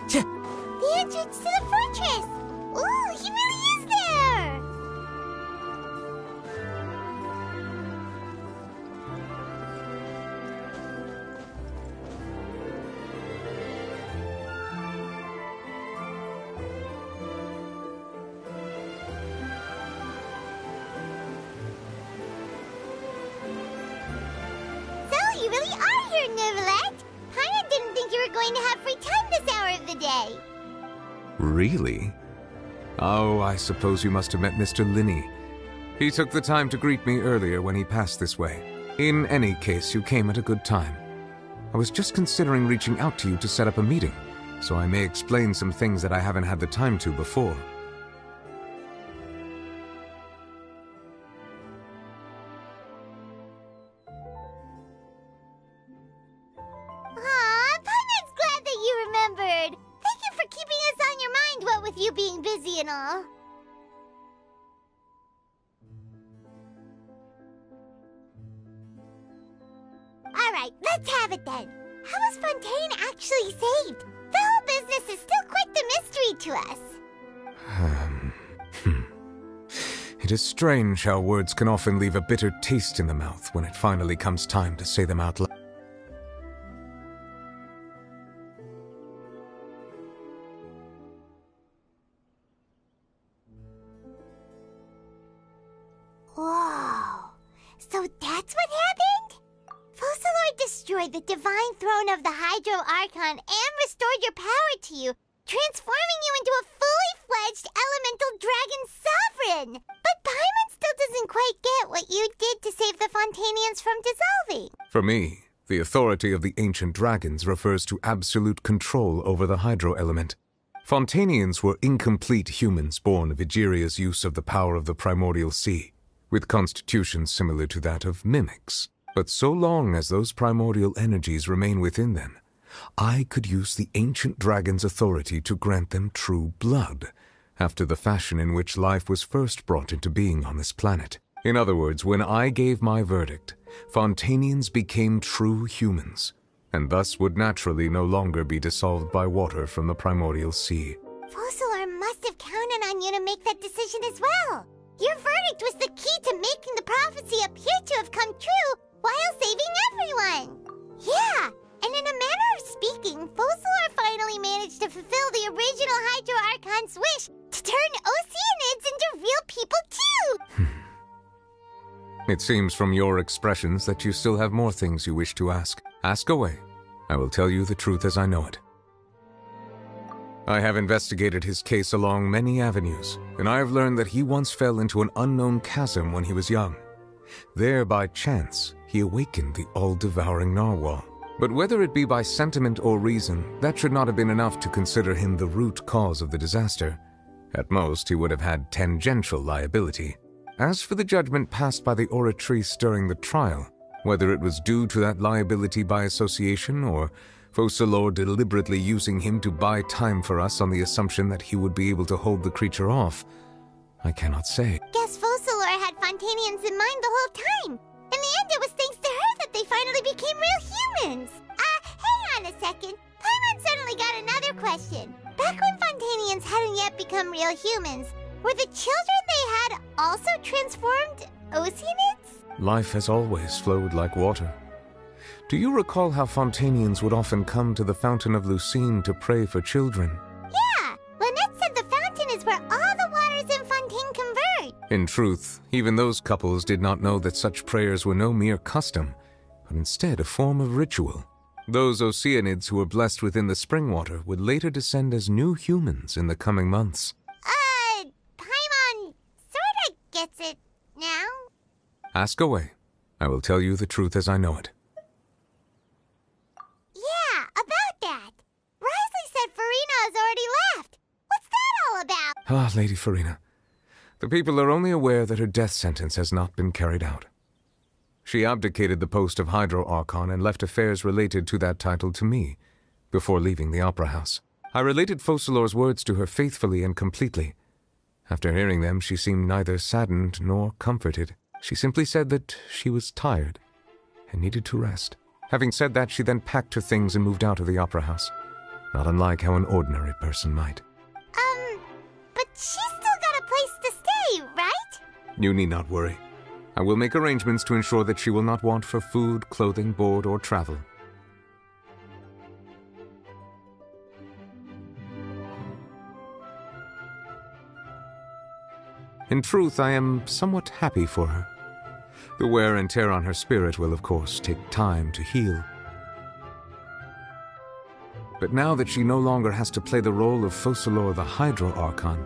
The entrance to the fortress! Ooh, he really is there! So, you really are here, Neverlet! Paimon didn't think you were going to have free time this hour of the day. Really? Oh, I suppose you must have met Mr. Linney. He took the time to greet me earlier when he passed this way. In any case, you came at a good time. I was just considering reaching out to you to set up a meeting, so I may explain some things that I haven't had the time to before. Aw, Paimon's glad that you remembered. Thank you for keeping us on your mind, what with you being busy and all. Alright, let's have it then. How was Fontaine actually saved? The whole business is still quite the mystery to us. It is strange how words can often leave a bitter taste in the mouth when it finally comes time to say them out loud. Whoa. So that's what happened? Focalord destroyed the divine throne of the Hydro Archon and restored your power to you. transforming you into a fully fledged elemental dragon sovereign. But Paimon still doesn't quite get what you did to save the Fontainians from dissolving. For me, the authority of the ancient dragons refers to absolute control over the hydro element. Fontainians were incomplete humans born of Egeria's use of the power of the primordial sea, with constitutions similar to that of mimics. But so long as those primordial energies remain within them, I could use the ancient dragon's authority to grant them true blood, after the fashion in which life was first brought into being on this planet. In other words, when I gave my verdict, Fontainians became true humans, and thus would naturally no longer be dissolved by water from the primordial sea. Focalor must have counted on you to make that decision as well. Your verdict was the key to making the prophecy appear to have come true while saving everyone. Yeah, and in a manner of speaking, Focalor finally managed to fulfill the original Hydro Archon's wish to turn Oceanids into real people too! It seems from your expressions that you still have more things you wish to ask. Ask away. I will tell you the truth as I know it. I have investigated his case along many avenues, and I have learned that he once fell into an unknown chasm when he was young. There, by chance, he awakened the all-devouring narwhal. But whether it be by sentiment or reason, that should not have been enough to consider him the root cause of the disaster. At most, he would have had tangential liability. As for the judgment passed by the Oratrice during the trial, whether it was due to that liability by association or Focalor deliberately using him to buy time for us on the assumption that he would be able to hold the creature off, I cannot say. Guess Focalor had Fontainians in mind the whole time. In the end, it was thanks to her that they finally became real humans. Hang on a second. Paimon suddenly got another question. Back when Fontainians hadn't yet become real humans, were the children they had also transformed Oceanids? Life has always flowed like water. Do you recall how Fontainians would often come to the Fountain of Lucine to pray for children? Yeah! Lynette said the fountain is where all the waters in Fontaine converge. In truth, even those couples did not know that such prayers were no mere custom, but instead a form of ritual. Those Oceanids who were blessed within the spring water would later descend as new humans in the coming months. Paimon sorta gets it now. Ask away. I will tell you the truth as I know it. Yeah, about that. Risley said Furina has already left. What's that all about? Ah, Lady Furina. The people are only aware that her death sentence has not been carried out. She abdicated the post of Hydro Archon and left affairs related to that title to me, before leaving the Opera House. I related Focalor's words to her faithfully and completely. After hearing them, she seemed neither saddened nor comforted. She simply said that she was tired and needed to rest. Having said that, she then packed her things and moved out of the Opera House, not unlike how an ordinary person might. But she's still got a place to stay, right? You need not worry. I will make arrangements to ensure that she will not want for food, clothing, board, or travel. In truth, I am somewhat happy for her. The wear and tear on her spirit will, of course, take time to heal. But now that she no longer has to play the role of Focalor the Hydro Archon,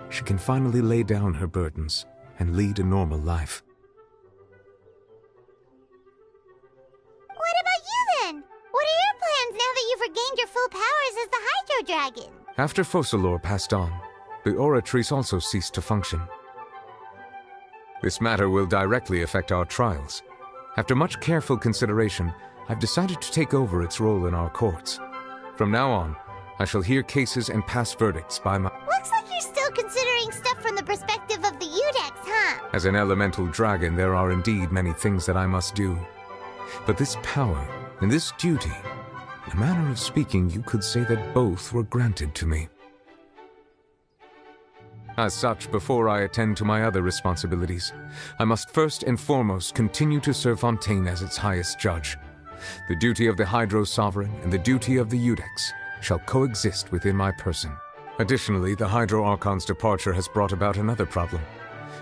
she can finally lay down her burdens and lead a normal life. What about you then? What are your plans now that you've regained your full powers as the Hydro Dragon? After Focalor passed on, the Oratrice also ceased to function. This matter will directly affect our trials. After much careful consideration, I've decided to take over its role in our courts. From now on, I shall hear cases and pass verdicts by my... Looks like you're still considering stuff from the perspective of the Udex, huh? As an elemental dragon, there are indeed many things that I must do. But this power and this duty, in a manner of speaking, you could say that both were granted to me. As such, before I attend to my other responsibilities, I must first and foremost continue to serve Fontaine as its highest judge. The duty of the Hydro Sovereign and the duty of the Udex shall coexist within my person. Additionally, the Hydro Archon's departure has brought about another problem,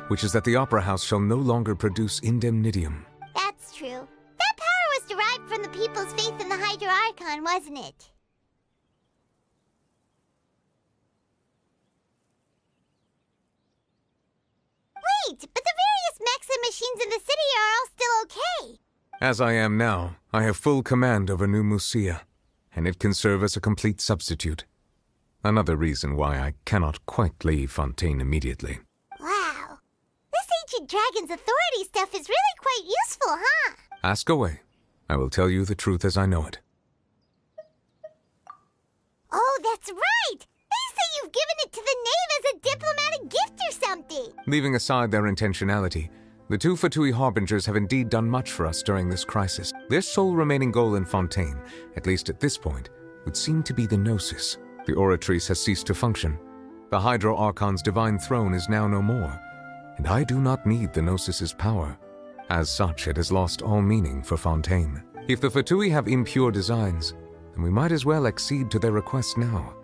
which is that the Opera House shall no longer produce indemnitium. That's true. That power was derived from the people's faith in the Hydro Archon, wasn't it? great, but the various mechs and machines in the city are all still okay. As I am now, I have full command over New Musia, and it can serve as a complete substitute. Another reason why I cannot quite leave Fontaine immediately. Wow. This ancient dragon's authority stuff is really quite useful, huh? Ask away. I will tell you the truth as I know it. Oh, that's right! They say you've given it to the knave as a diplomatic gift or something! Leaving aside their intentionality, the two Fatui Harbingers have indeed done much for us during this crisis. Their sole remaining goal in Fontaine, at least at this point, would seem to be the Gnosis. The Oratrice has ceased to function. The Hydro Archon's divine throne is now no more, and I do not need the Gnosis's power. As such, it has lost all meaning for Fontaine. If the Fatui have impure designs, then we might as well accede to their request now,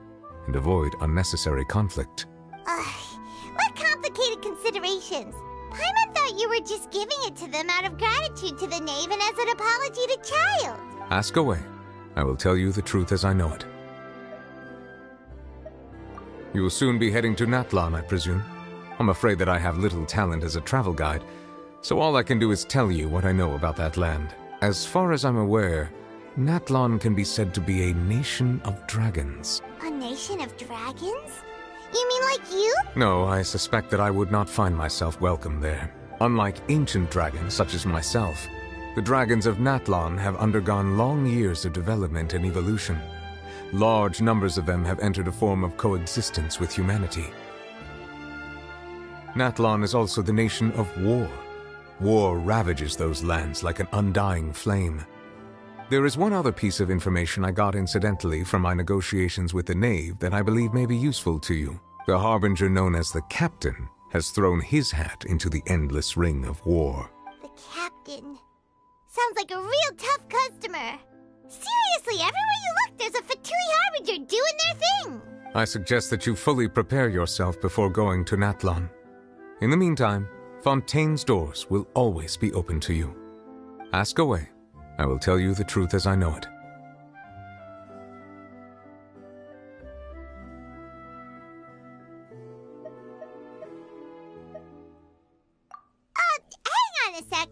and avoid unnecessary conflict. What complicated considerations? Paimon thought you were just giving it to them out of gratitude to the knave and as an apology to Child. Ask away. I will tell you the truth as I know it. You will soon be heading to Natlan, I presume. I'm afraid that I have little talent as a travel guide, so all I can do is tell you what I know about that land. As far as I'm aware, Natlan can be said to be a nation of dragons. A nation of dragons? You mean like you? No, I suspect that I would not find myself welcome there. Unlike ancient dragons such as myself, the dragons of Natlan have undergone long years of development and evolution. Large numbers of them have entered a form of coexistence with humanity. Natlan is also the nation of war. War ravages those lands like an undying flame. There is one other piece of information I got incidentally from my negotiations with the knave that I believe may be useful to you. The harbinger known as the Captain has thrown his hat into the endless ring of war. The Captain. Sounds like a real tough customer. Seriously, everywhere you look, there's a Fatui Harbinger doing their thing. I suggest that you fully prepare yourself before going to Natlan. In the meantime, Fontaine's doors will always be open to you. Ask away. I will tell you the truth as I know it. Hang on a sec.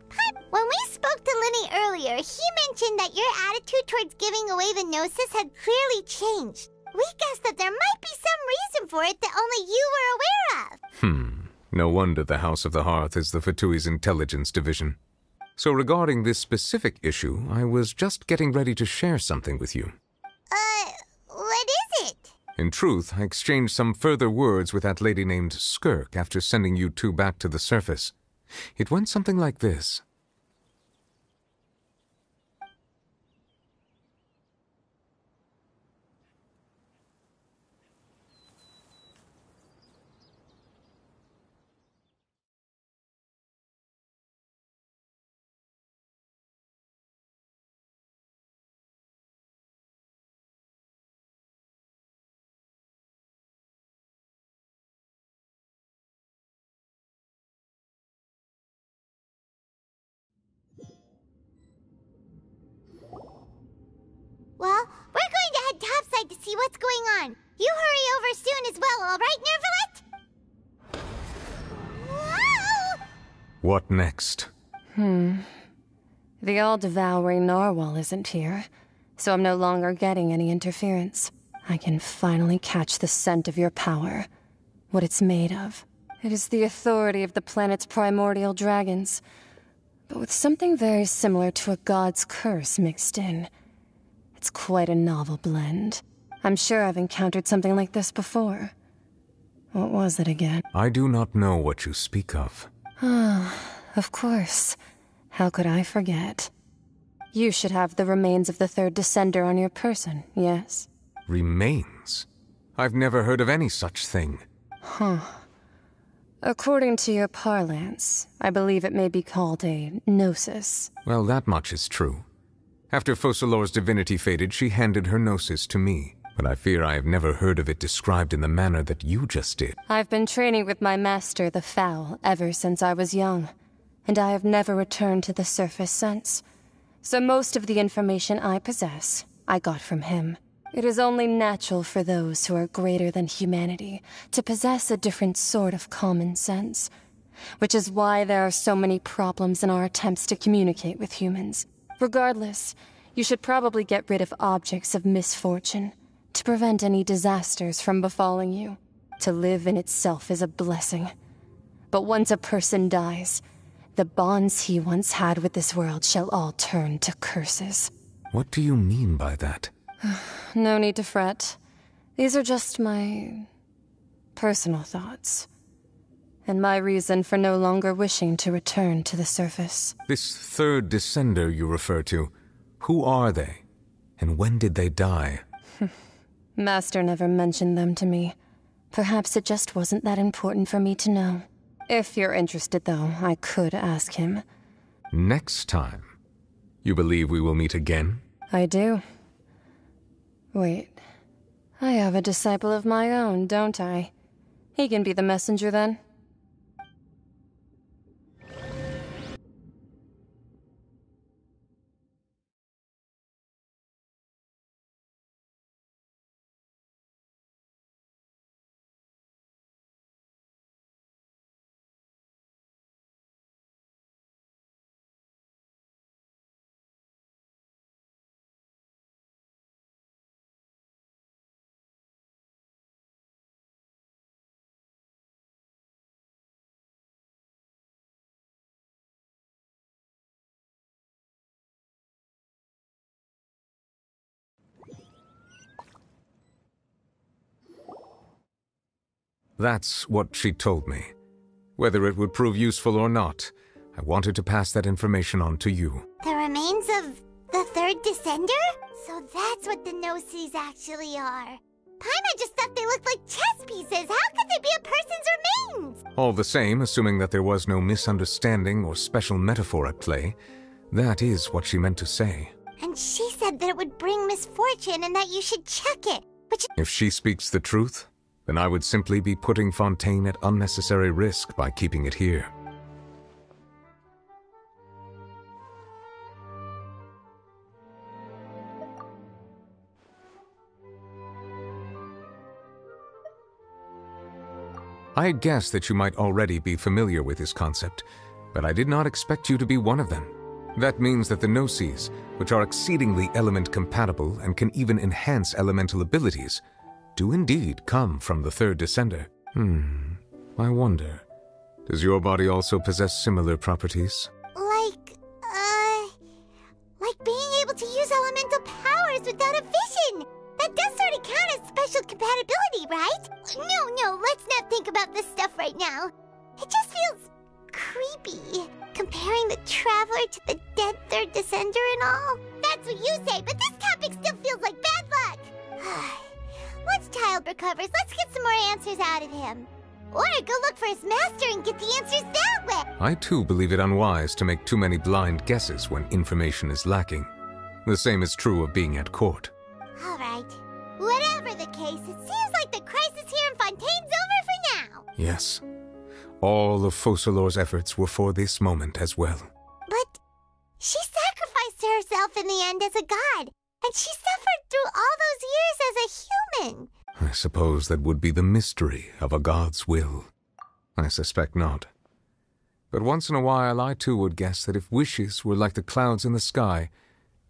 When we spoke to Linny earlier, he mentioned that your attitude towards giving away the Gnosis had clearly changed. We guessed that there might be some reason for it that only you were aware of. No wonder the House of the Hearth is the Fatui's intelligence division. So regarding this specific issue, I was just getting ready to share something with you. What is it? In truth, I exchanged some further words with that lady named Skirk after sending you two back to the surface. It went something like this. Well, we're going to head topside to see what's going on. You hurry over soon as well, all right, Nervalet? Whoa! What next? The all-devouring narwhal isn't here, so I'm no longer getting any interference. I can finally catch the scent of your power, what it's made of. It is the authority of the planet's primordial dragons, but with something very similar to a god's curse mixed in. It's quite a novel blend. I'm sure I've encountered something like this before. What was it again? I do not know what you speak of. Of course. How could I forget? You should have the remains of the third descender on your person, yes? Remains? I've never heard of any such thing. According to your parlance, I believe it may be called a gnosis. Well, that much is true. After Focalor's divinity faded, she handed her gnosis to me. But I fear I have never heard of it described in the manner that you just did. I've been training with my master, the Fowl, ever since I was young, and I have never returned to the surface since. So most of the information I possess, I got from him. It is only natural for those who are greater than humanity to possess a different sort of common sense. which is why there are so many problems in our attempts to communicate with humans. Regardless, you should probably get rid of objects of misfortune to prevent any disasters from befalling you. To live in itself is a blessing. But once a person dies, the bonds he once had with this world shall all turn to curses. What do you mean by that? No need to fret. These are just my personal thoughts, and my reason for no longer wishing to return to the surface. This third descender you refer to, who are they? And when did they die? Master never mentioned them to me. Perhaps it just wasn't that important for me to know. If you're interested, though, I could ask him. Next time? You believe we will meet again? I do. Wait. I have a disciple of my own, don't I? He can be the messenger, then. That's what she told me. Whether it would prove useful or not, I wanted to pass that information on to you. The remains of the third descender? So that's what the Gnosis actually are. Paimon just thought they looked like chess pieces. How could they be a person's remains? All the same, assuming that there was no misunderstanding or special metaphor at play, that is what she meant to say. And she said that it would bring misfortune and that you should check it, which... If she speaks the truth, then I would simply be putting Fontaine at unnecessary risk by keeping it here. I had guessed that you might already be familiar with this concept, but I did not expect you to be one of them. That means that the Gnosis, which are exceedingly element-compatible and can even enhance elemental abilities, do indeed come from the third descender. I wonder, does your body also possess similar properties? Like being able to use elemental powers without a vision. That does sort of count as special compatibility, right? No, let's not think about this stuff right now. It just feels creepy, comparing the Traveler to the dead third descender and all. That's what you say, but this topic still feels like bad luck. Once Child recovers, let's get some more answers out of him. Or go look for his master and get the answers that way. I too believe it unwise to make too many blind guesses when information is lacking. The same is true of being at court. All right. Whatever the case, it seems like the crisis here in Fontaine's over for now. Yes. All of Focalors' efforts were for this moment as well. But she sacrificed herself in the end as a god, and she suffered through all those years as a human. I suppose that would be the mystery of a god's will. I suspect not. But once in a while I too would guess that if wishes were like the clouds in the sky,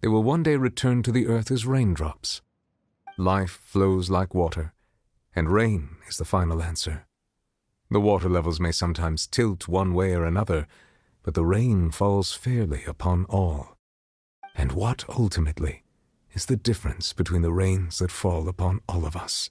they will one day return to the earth as raindrops. Life flows like water, and rain is the final answer. The water levels may sometimes tilt one way or another, but the rain falls fairly upon all. And what, ultimately, is the difference between the rains that fall upon all of us?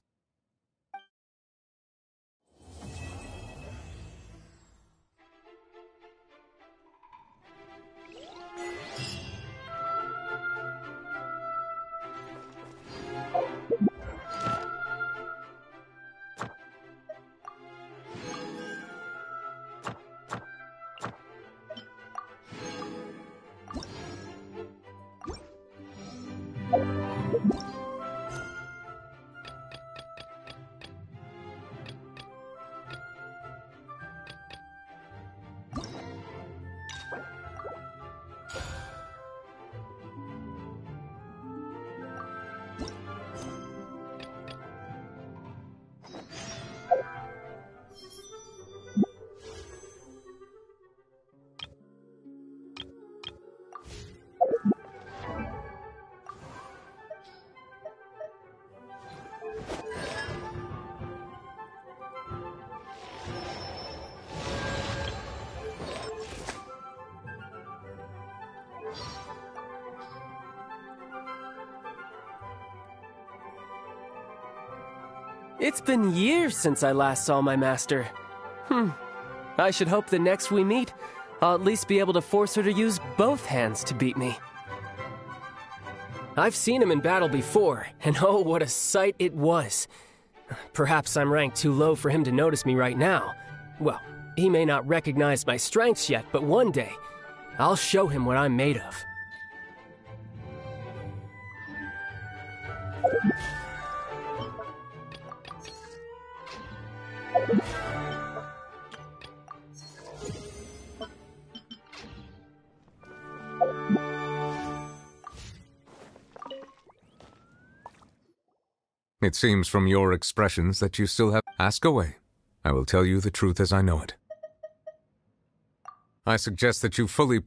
It's been years since I last saw my master. I should hope the next we meet, I'll at least be able to force her to use both hands to beat me. I've seen him in battle before, and oh, what a sight it was. Perhaps I'm ranked too low for him to notice me right now. Well, he may not recognize my strengths yet, but one day, I'll show him what I'm made of. It seems from your expressions that you still have... Ask away. I will tell you the truth as I know it. I suggest that you fully...